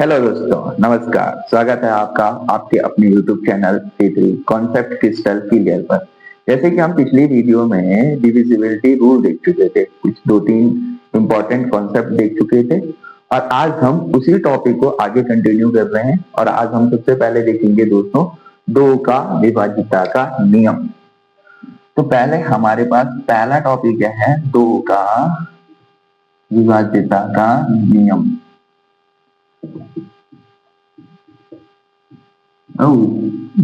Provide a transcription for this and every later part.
Hello दोस्तों, नमस्कार। स्वागत है आपका आपके अपने YouTube channel C3 concept crystal clear पर। जैसे कि हम पिछली वीडियो में डिविजिबिलिटी रूल देख चुके थे, कुछ दो तीन इंपॉर्टेंट कॉन्सेप्ट देख चुके थे और आज हम उसी टॉपिक को आगे कंटिन्यू कर रहे हैं। और आज हम सबसे पहले देखेंगे दोस्तों दो का विभाज्यता का नियम। तो पहले हमारे पास पहला टॉपिक है दो का विभाज्यता का नियम।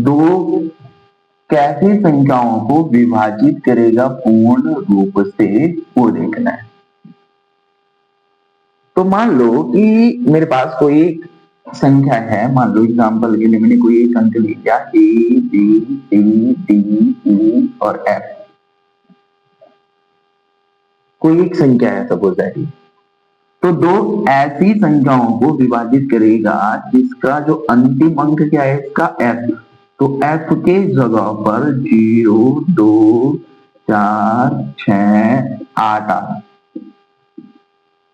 दो कैसी संख्याओं को विभाजित करेगा पूर्ण रूप से, वो देखना है। तो मान लो कि मेरे पास कोई संख्या है, मान लो एग्जांपल के लिए मैंने कोई एक अंक लिया A B C D E और F। कोई एक संख्या है सपोज दैट। तो दो ऐसी संख्याओं को विभाजित करेगा जिसका जो अंतिम अंक क्या है, इसका F। तो F के जगह पर 0 2 4 6 8 आ।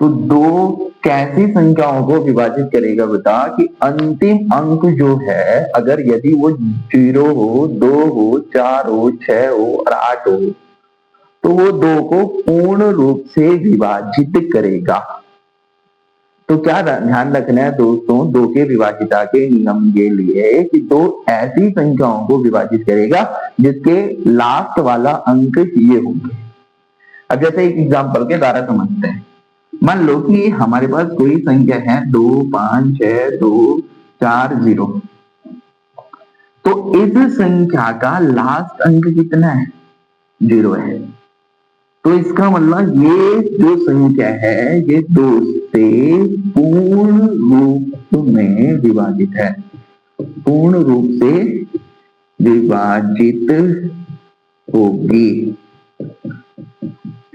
तो दो कैसी संख्याओं को विभाजित करेगा बता कि अंतिम अंक जो है, अगर यदि वो 0 हो, 2 हो, 4 हो, 6 हो और 8 हो, तो वो दो को पूर्ण रूप से विभाजित करेगा। तो क्या ध्यान रखना है दोस्तों, दो के विभाजिता के नियम के लिए कि दो ऐसी संख्याओं को विभाजित करेगा जिसके लास्ट वाला अंक ये होंगे। अब जैसे एक एग्जांपल के द्वारा समझते हैं। मान लो कि हमारे पास कोई संख्या है 2 5 6 2 4 0। तो इस संख्या का लास्ट अंक कितना है? 0 है। तो इसका मतलब ये जो संख्या है ये 2 से पूर्ण रूप में विभाजित है, पूर्ण रूप से विभाजित होगी।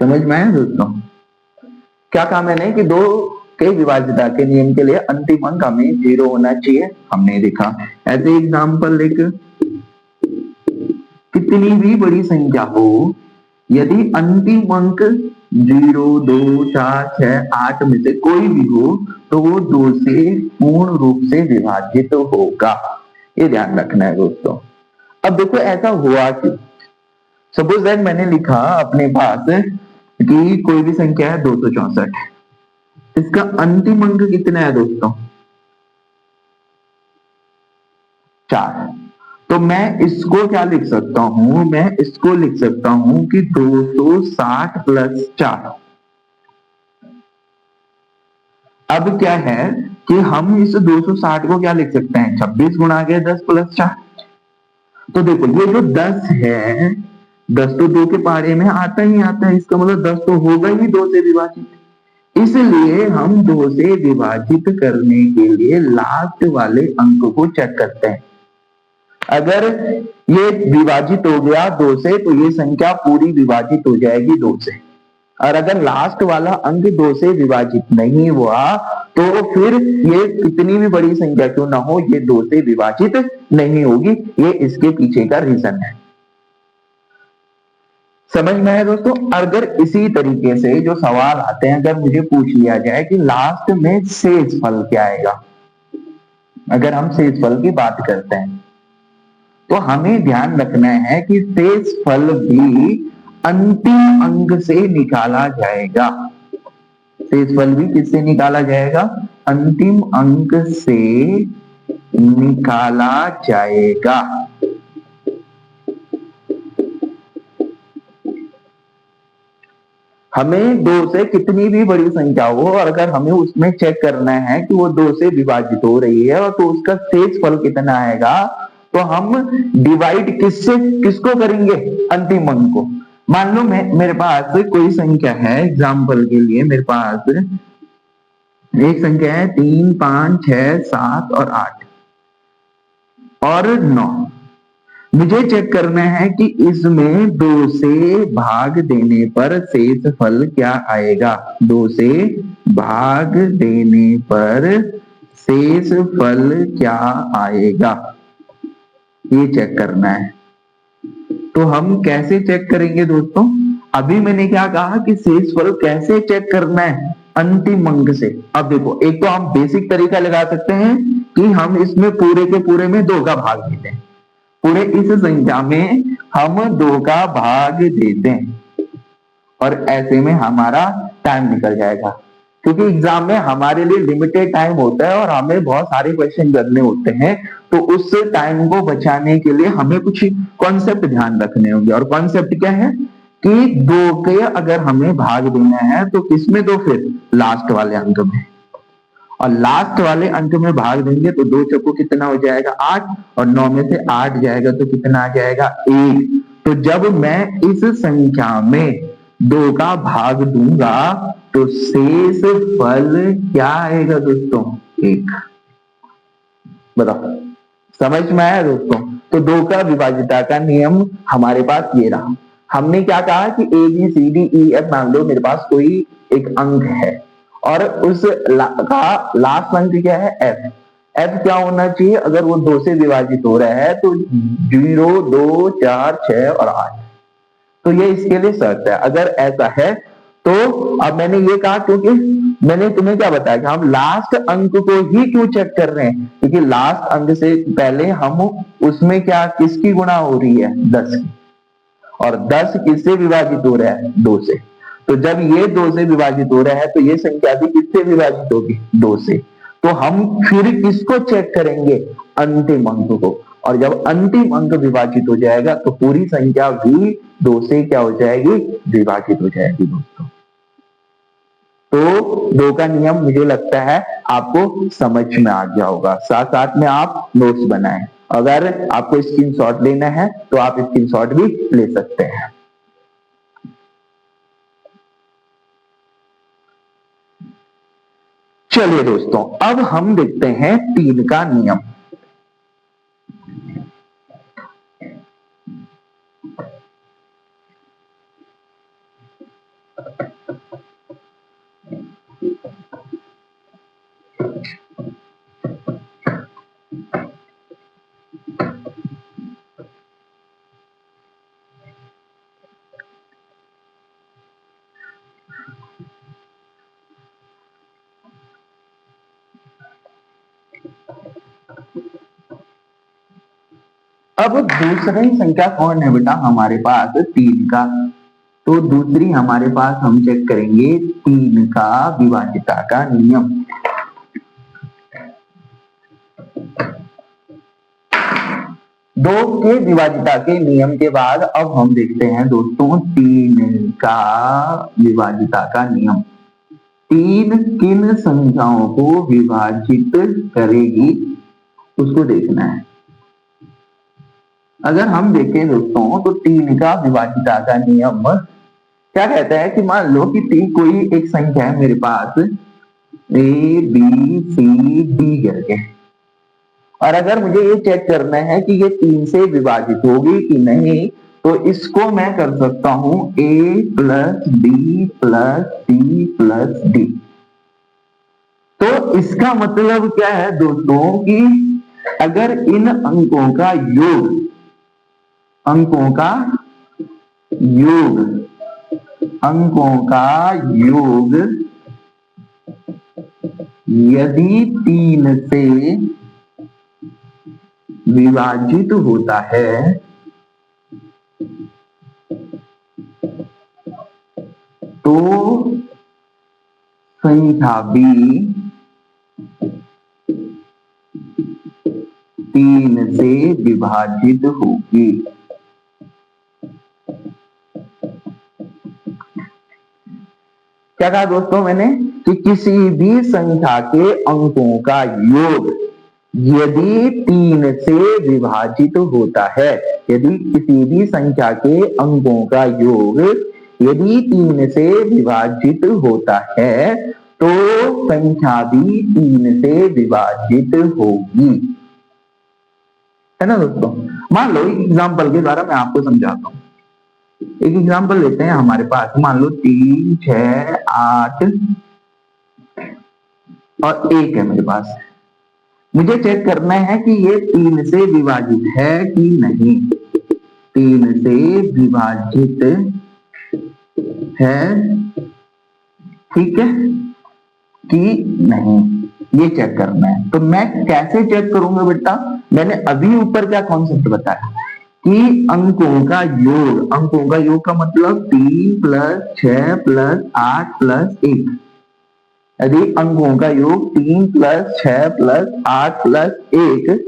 समझ में आया दोस्तों? क्या कहा मैंने कि दो के विभाज्यता के नियम के लिए अंतिम अंक हमें 0 होना चाहिए, हमने देखा। ऐसे एग्जांपल देख, कितनी भी बड़ी संख्या हो, यदि अंतिम अंक 0 2 4 6 8 में से कोई भी हो तो वो 2 से पूर्ण रूप से विभाजित होगा। ये ध्यान रखना है दोस्तों। अब देखो ऐसा हुआ कि सपोज दैट मैंने लिखा अपने पास कि कोई भी संख्या है 264। इसका अंतिम अंक कितना है दोस्तों? 4। तो मैं इसको क्या लिख सकता हूं? मैं इसको लिख सकता हूं कि 260 प्लस 4। अब क्या है कि हम इस 260 को क्या लिख सकते हैं? 26 गुणा के 10 प्लस 4। तो देखो ये जो 10 है, 10 तो 2 के पारे में आता ही आता है, इसका मतलब 10 तो होगा ही 2 से विभाजित। इसलिए हम 2 से विभाजित करने के लिए लास्ट वाले अंक को चेक करते हैं। अगर ये विभाजित हो गया 2 से तो ये संख्या पूरी विभाजित हो जाएगी 2 से। और अगर लास्ट वाला अंक 2 से विभाजित नहीं हुआ तो फिर ये कितनी भी बड़ी संख्या क्यों ना हो, ये 2 से विभाजित नहीं होगी। ये इसके पीछे का रीजन है। समझ में आया दोस्तों? अगर इसी तरीके से जो सवाल आते हैं, अगर मुझे पूछ लिया जाए कि लास्ट में शेष फल क्या आएगा, अगर हम शेष फल की बात करते हैं तो हमें ध्यान रखना है कि शेष फल भी अंतिम अंक से निकाला जाएगा। शेष फल भी किससे निकाला जाएगा? अंतिम अंक से निकाला जाएगा। हमें 2 से कितनी भी बड़ी संख्या हो और अगर हमें उसमें चेक करना है कि वो 2 से विभाजित हो रही है और तो उसका शेष फल कितना आएगा, तो हम डिवाइड किसको करेंगे? अंतिम अंक को। मान लो मेरे पास कोई संख्या है, एग्जांपल के लिए मेरे पास एक संख्या है 3 5 6 7 और 8 और 9। मुझे चेक करना है कि इसमें 2 से भाग देने पर शेष फल क्या आएगा। 2 से भाग देने पर शेष फल क्या आएगा, ये चेक करना है। तो हम कैसे चेक करेंगे दोस्तों? अभी मैंने क्या कहा कि शेष फल कैसे चेक करना है, अंतिम अंक से। अब देखो, एक तो हम बेसिक तरीका लगा सकते हैं कि हम इसमें पूरे के पूरे में 2 का भाग देते हैं, पूरे इस संख्या में हम 2 का भाग देते हैं और ऐसे में हमारा टाइम निकल जाएगा, क्योंकि एग्जाम में हमारे लिए लिमिटेड टाइम होता है और हमें बहुत सारे क्वेश्चन करने होते हैं। तो उस टाइम को बचाने के लिए हमें कुछ कॉन्सेप्ट ध्यान रखने होंगे, और कॉन्सेप्ट क्या है कि 2 के अगर हमें भाग देना है तो किसमें दो, फिर लास्ट वाले अंक में, और लास्ट वाले अंक में भाग देंगे तो 2 चौको कितना हो जाएगा 8, और 9 में से 8 जाएगा तो कितना आ जाएगा 1। तो जब मैं इस संख्या में 2 का भाग दूंगा तो शेष फल क्या आएगा दोस्तों, 1। बताओ, समझ में आया दोस्तों? तो 2 का विभाजिता का नियम हमारे पास ये रहा। हमने क्या कहा कि A B C D E F, मान लो मेरे पास कोई एक अंक है और उस का लास्ट अंक क्या है, एफ। एफ क्या होना चाहिए, अगर वो 2 से विभाजित हो रहा है तो 0, 2, 4, 6 और 8। तो ये इसके लिए शर्त है। अगर ऐसा है तो अब मैंने ये कहा क्योंकि मैंने तुम्हें क्या बताया कि हम लास्ट अंक को ही क्यों चेक कर रहे हैं, क्योंकि लास्ट अंक से पहले हम उसमें क्या किसकी गुणा हो रही है, 10 की, और 10 किससे विभाजित हो रहा है, 2 से। तो जब ये 2 से विभाजित हो रहा है तो ये संख्या भी किससे विभाजित होगी, 2 से। तो हम फिर किसको चेक करेंगे, अंतिम अंक को, और जब अंतिम अंक विभाजित हो जाएगा तो पूरी संख्या भी 2 से क्या हो जाएगी, विभाजित हो जाएगी दोस्तों। तो 2 का नियम मुझे लगता है आपको समझ में आ गया होगा। साथ साथ में आप नोट्स बनाएं, अगर आपको स्क्रीनशॉट लेना है तो आप स्क्रीनशॉट भी ले सकते हैं। चलिए दोस्तों, अब हम देखते हैं 3 का नियम। अब दूसरी संख्या कौन है बेटा हमारे पास, 3 का। तो दूसरी हमारे पास हम चेक करेंगे 3 का विभाजिता का नियम। दो के विभाजिता के नियम के बाद अब हम देखते हैं दोस्तों 3 का विभाजिता का नियम। 3 किन संख्याओं को विभाजित करेगी उसको देखना है। अगर हम देखें दोस्तों तो 3 का विभाजिता का नियम क्या कहता है कि मान लो कि कोई एक संख्या है मेरे पास ए बी सी डी करके, और अगर मुझे ये चेक करना है कि ये 3 से विभाजित होगी कि नहीं, तो इसको मैं कर सकता हूं A plus B plus C plus D. तो इसका मतलब क्या है दोस्तों कि अगर इन अंकों का योग यदि 3 से विभाजित होता है तो संख्या भी 3 से विभाजित होगी। क्या कहा दोस्तों मैंने कि किसी भी संख्या के अंकों का योग यदि 3 से विभाजित होता है, यदि किसी भी संख्या के अंकों का योग यदि 3 से विभाजित होता है तो संख्या भी 3 से विभाजित होगी, है ना दोस्तों। मान लो एग्जांपल के द्वारा मैं आपको समझाता हूं। एक एग्जांपल लेते हैं हमारे पास, मान लो 3, 6, 8 और 1 है मेरे पास। मुझे चेक करना है कि ये 3 से विभाजित है कि नहीं। 3 से विभाजित है, ठीक है। कि नहीं, ये चेक करना है। तो मैं कैसे चेक करूंगा बेटा, मैंने अभी ऊपर क्या कॉन्सेप्ट बताया कि अंकों का योग, अंकों का योग का मतलब 3 + 6 + 8 + 1। यदि अंकों का योग 3 + 6 + 8 + 1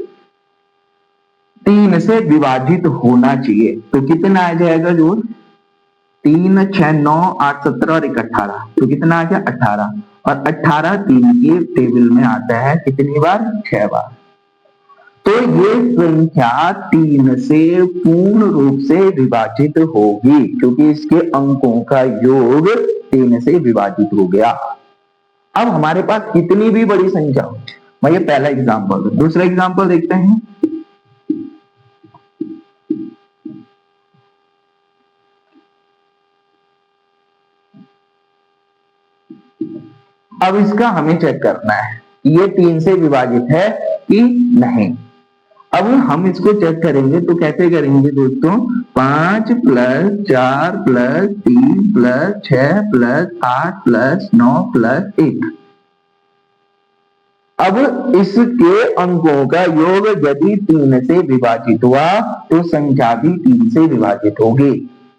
3 से विभाजित होना चाहिए, तो कितना आ जाएगा जोड़? 3 6 9 8 17 और 1 18, तो कितना आ गया 18। और 18 3 के टेबल में आता है कितनी बार? 6 बार। तो ये संख्या 3 से पूर्ण रूप से विभाजित होगी, क्योंकि इसके अंकों का योग 3 से विभाजित हो गया। अब हमारे पास कितनी भी बड़ी संख्या हो, मैं ये पहला एग्जांपल, दूसरा एग्जांपल देखते हैं। अब इसका हमें चेक करना है कि ये 3 से विभाजित है कि नहीं। अब हम इसको चेक करेंगे तो कैसे करेंगे दोस्तों? 5 + 4 + 3 + 6 + 8 + 9 + 1। अब इसके अंकों का योग यदि 3 से विभाजित हुआ तो संख्या भी 3 से विभाजित होगी,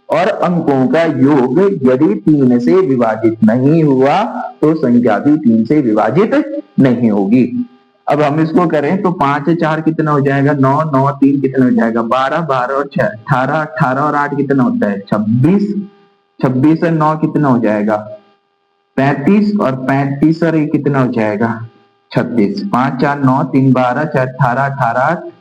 और अंकों का योग यदि 3 से विभाजित नहीं हुआ तो संख्या भी 3 से विभाजित नहीं होगी। अब हम इसको करें तो 5 से 4 कितना हो जाएगा? 9 9 3 कितना हो जाएगा? 12 12 और 6 18 18 और 8 कितना होता है? 26 26 और 9 कितना हो जाएगा? 35 और 35 और 1 कितना हो जाएगा? 36। 5 4 9 3 12 4 18 18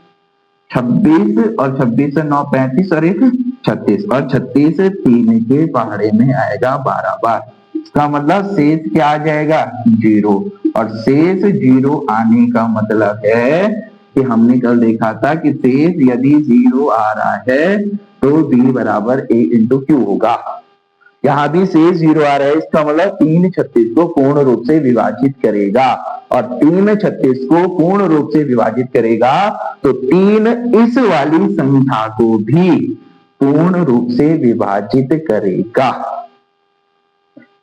26 और 26 और 9 35 और 1 36, और 36 3 के पहाड़े में आएगा 12 बार। इसका मतलब शेष क्या आ जाएगा? 0। और शेष 0 आने का मतलब है कि हमने कल देखा था कि शेष यदि 0 आ रहा है तो b = a × q होगा। यहाँ भी शेष 0 आ रहा है, इसका मतलब 3 36 को पूर्ण रूप से विभाजित करेगा, और 3 36 को पूर्ण रूप से विभाजित करेगा तो 3 इस वाली संख्या को भी पूर्ण रूप से विभाजित करेगा,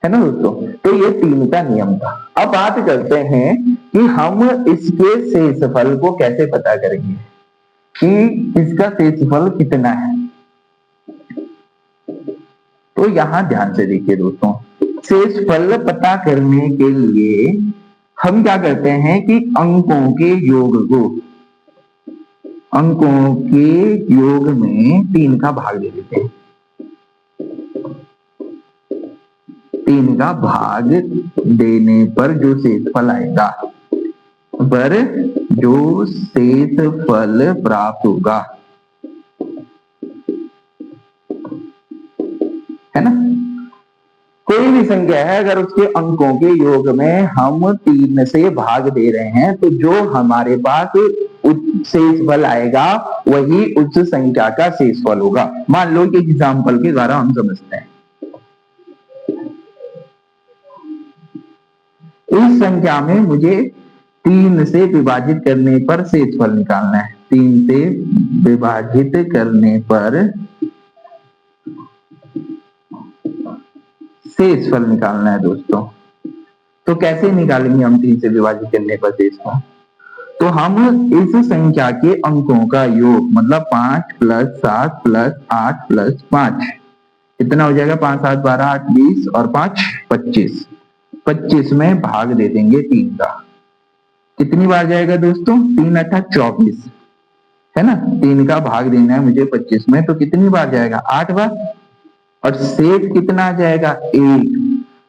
है ना दोस्तों? तो ये 3 का नियम था। अब बात करते हैं कि हम इसके शेषफल को कैसे पता करेंगे कि इसका शेषफल कितना है। तो यहां ध्यान से देखिए दोस्तों, शेषफल पता करने के लिए हम क्या करते हैं कि अंकों के योग में 3 का भाग दे देते हैं। 3 का भाग देने पर जो शेषफल आएगा, प्राप्त होगा, है ना? कोई भी संख्या है, अगर उसके अंकों के योग में हम 3 से भाग दे रहे हैं तो जो हमारे पास शेषफल आएगा वही उस संख्या का शेषफल होगा। मान लो कि एग्जाम्पल के द्वारा हम समझते हैं। इस संख्या में मुझे 3 से विभाजित करने पर शेषफल निकालना है। 3 से विभाजित करने पर शेषफल निकालना है दोस्तों। तो कैसे निकालेंगे हम 3 से विभाजित करने पर शेषफल? तो हम इस संख्या के अंकों का योग मतलब 5 + 7 + 8 + 5 कितना हो जाएगा? 5 7 12 8 20 और 5 25। 25 में भाग दे देंगे 3 का। कितनी बार जाएगा दोस्तों? 3 8 24, है ना? 3 का भाग देना है मुझे 25 में, तो कितनी बार जाएगा? 8 बार। और शेष कितना आ जाएगा? 1।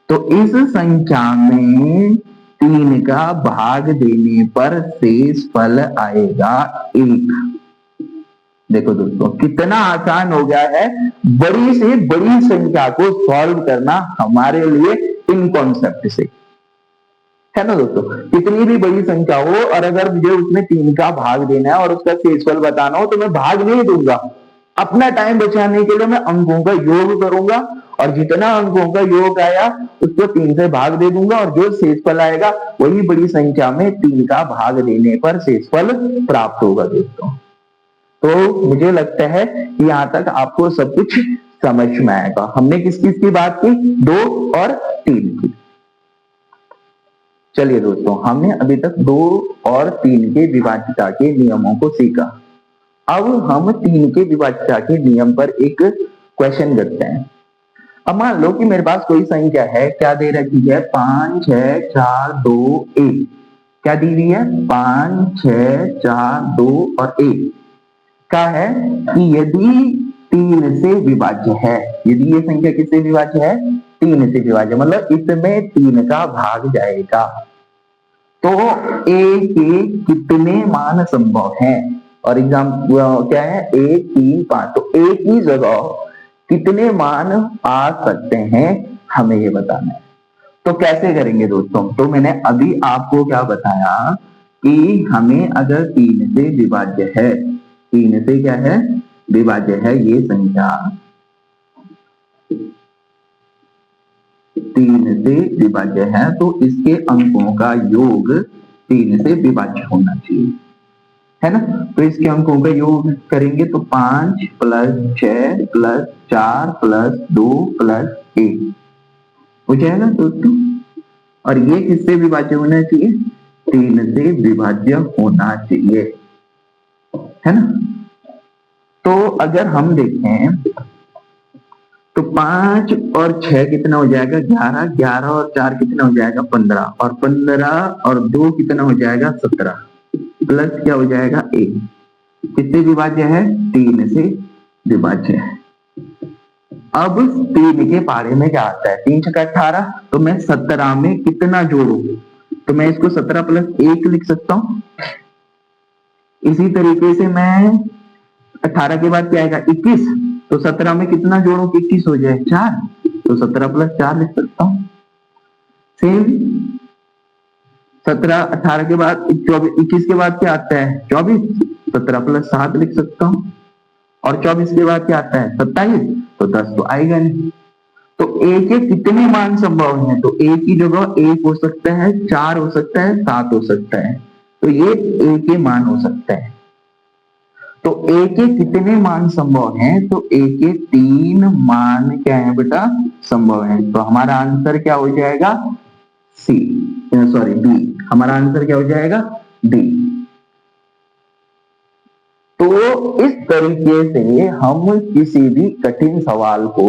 तो इस संख्या में 3 का भाग देने पर शेषफल आएगा 1। देखो दोस्तों कितना आसान हो गया है बड़ी से बड़ी संख्या को सॉल्व करना हमारे लिए इन कॉन्सेप्ट से, है ना दोस्तों? कितनी भी बड़ी संख्या हो और अगर मुझे उसमें 3 का भाग देना है और उसका शेषफल बताना हो तो मैं भाग नहीं दूंगा। अपना टाइम बचाने के लिए मैं अंकों का योग करूंगा, और जितना अंकों का योग आया उसको 3 से भाग दे दूंगा, और जो शेषफल आएगा वही बड़ी संख्या में 3 का भाग देने पर शेषफल प्राप्त होगा दोस्तों। तो मुझे लगता है कि यहाँ तक आपको सब कुछ समझ में आएगा। हमने किस किस की बात की? 2 और 3 की। चलिए दोस्तों, हमने अभी तक 2 और 3 के विभाज्यता के नियमों को सीखा। अब हम 3 के विभाज्यता के नियम पर एक क्वेश्चन करते हैं। अब मान लो कि मेरे पास कोई संख्या है, क्या दे रखी है, 5 6 4 2 1। क्या दी हुई है, 5 6 4 2 और 1। क्या है कि यदि 3 से विभाज्य है, यदि ये संख्या किससे विभाज्य है, 3 से विभाज्य, मतलब इसमें 3 का भाग जाएगा, तो ए के कितने मान संभव हैं। और एग्जाम क्या है, 1 3 5, तो ए की जगह कितने मान आ सकते हैं, हमें ये बताना है। तो कैसे करेंगे दोस्तों, तो मैंने अभी आपको क्या बताया कि हमें अगर 3 से विभाज्य है, 3 से क्या है, विभाज्य है ये संख्या, 3 से विभाज्य है, तो इसके अंकों का योग 3 से विभाज्य होना चाहिए, है ना। तो इसके अंकों का योग करेंगे तो 5 प्लस 6 प्लस 4 प्लस 2 प्लस 1 हो जाएगा दोस्तों। और ये किससे विभाज्य होना चाहिए, 3 से विभाज्य होना चाहिए, है ना। तो अगर हम देखें तो 5 और 6 कितना हो जाएगा, 11, 11 और 4 कितना हो जाएगा, 15, और 15 और 2 कितना हो जाएगा, 17, प्लस क्या हो जाएगा 1। किससे विभाज्य है, 3 से विभाज्य है। अब 3 के पारे में क्या आता है, 3 6 18, तो मैं 17 में कितना जोड़ू, तो मैं इसको 17 प्लस 1 लिख सकता हूं। इसी तरीके से मैं 18 के बाद क्या आएगा, 21, तो 17 में कितना जोड़ू कि 21 हो जाए, 4, तो 17 प्लस 4 लिख सकता हूं। सेम 17 18 के बाद 24, 21 के बाद क्या आता है, 24, 17 प्लस 7 लिख सकता हूं। और 24 के बाद क्या आता है, 27, तो 10 तो आएगा नहीं। तो ए के कितने मान संभव हैं, तो ए की जगह 1 हो सकता है, 4 हो सकता है, 7 हो सकता है, तो ये ए के मान हो सकता है। तो ए के कितने मान संभव हैं, तो ए के 3 मान क्या है बेटा, संभव है। तो हमारा आंसर क्या हो जाएगा, सी, सॉरी डी, हमारा आंसर क्या हो जाएगा, डी। तो इस तरीके से हम किसी भी कठिन सवाल को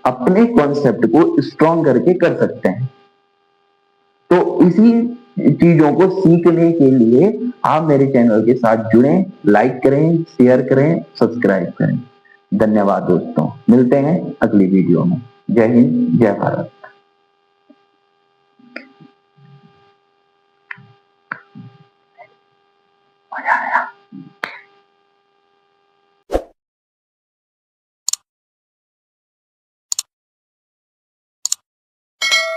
अपने कॉन्सेप्ट को स्ट्रॉन्ग करके कर सकते हैं। तो इसी चीजों को सीखने के लिए आप मेरे चैनल के साथ जुड़ें, लाइक करें, शेयर करें, सब्सक्राइब करें। धन्यवाद दोस्तों, मिलते हैं अगली वीडियो में। जय हिंद, जय भारत। मजा आया।